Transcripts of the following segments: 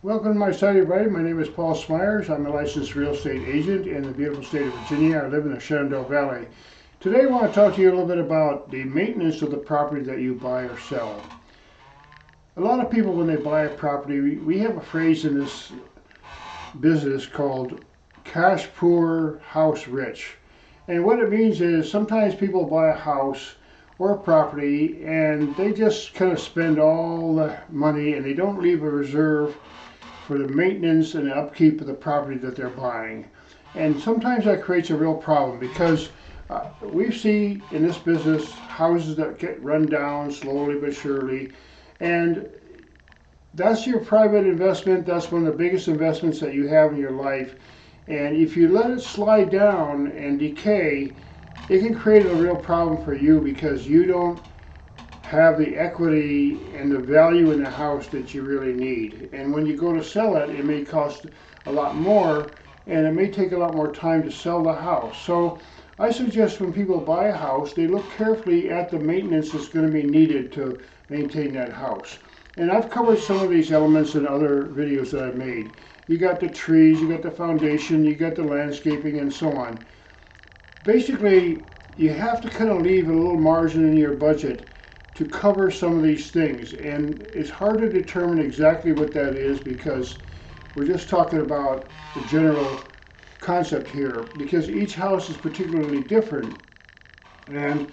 Welcome to my site, everybody. My name is Paul Smyers. I'm a licensed real estate agent in the beautiful state of Virginia. I live in the Shenandoah Valley. Today I want to talk to you a little bit about the maintenance of the property that you buy or sell. A lot of people, when they buy a property, we have a phrase in this business called cash poor, house rich. And what it means is sometimes people buy a house or a property and they just kind of spend all the money and they don't leave a reserve for the maintenance and the upkeep of the property that they're buying. And sometimes that creates a real problem because we see in this business houses that get run down slowly but surely, and that's your private investment. That's one of the biggest investments that you have in your life. And if you let it slide down and decay, it can create a real problem for you because you don't have the equity and the value in the house that you really need. And when you go to sell it, it may cost a lot more and it may take a lot more time to sell the house. So I suggest when people buy a house, they look carefully at the maintenance that's going to be needed to maintain that house. And I've covered some of these elements in other videos that I've made. You got the trees, you got the foundation, you got the landscaping, and so on. Basically, you have to kind of leave a little margin in your budget to cover some of these things, and it's hard to determine exactly what that is because we're just talking about the general concept here, because each house is particularly different. And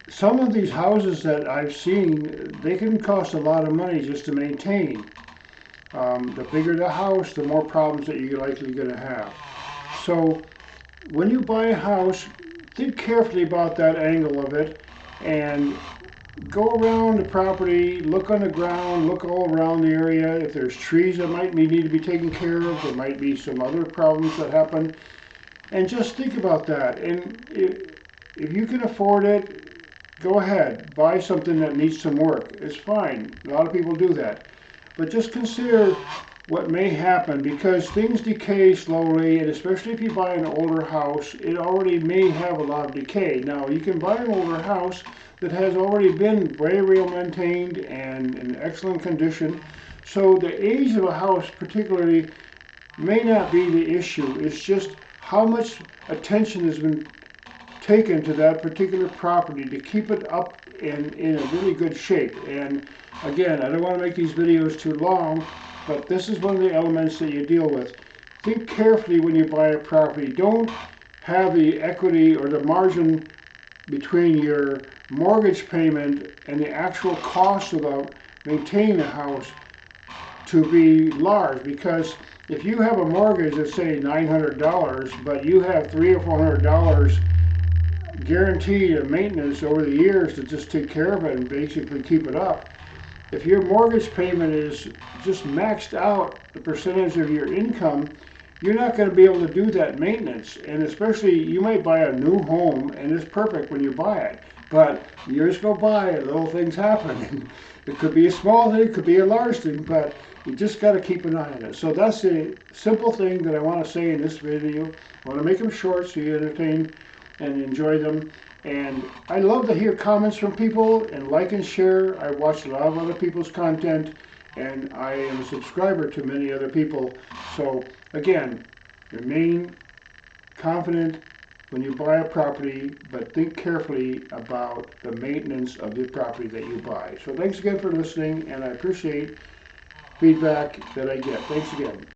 some of these houses that I've seen, they can cost a lot of money just to maintain. The bigger the house, the more problems that you're likely going to have. So when you buy a house, think carefully about that angle of it and go around the property, look on the ground, look all around the area. If there's trees that might need to be taken care of, there might be some other problems that happen. And just think about that. And if you can afford it, go ahead, buy something that needs some work. It's fine. A lot of people do that. But just consider what may happen because things decay slowly, and especially if you buy an older house, it already may have a lot of decay. Now, you can buy an older house that has already been very well maintained and in excellent condition. So the age of a house particularly may not be the issue. It's just how much attention has been taken to that particular property to keep it up in a really good shape. And again, I don't want to make these videos too long, but this is one of the elements that you deal with. Think carefully when you buy a property. Don't have the equity or the margin between your mortgage payment and the actual cost of maintaining the house to be large, because if you have a mortgage that's say $900 but you have $300 or $400 guaranteed of maintenance over the years to just take care of it and basically keep it up, if your mortgage payment is just maxed out the percentage of your income, you're not going to be able to do that maintenance. And especially, you might buy a new home and it's perfect when you buy it, but years go by and little things happen. It could be a small thing, it could be a large thing, but you just got to keep an eye on it. So that's a simple thing that I want to say in this video. I want to make them short so you entertain and enjoy them. And I love to hear comments from people and like and share. I watch a lot of other people's content and I am a subscriber to many other people. So again, remain confident when you buy a property, but think carefully about the maintenance of the property that you buy. So thanks again for listening, and I appreciate feedback that I get. Thanks again.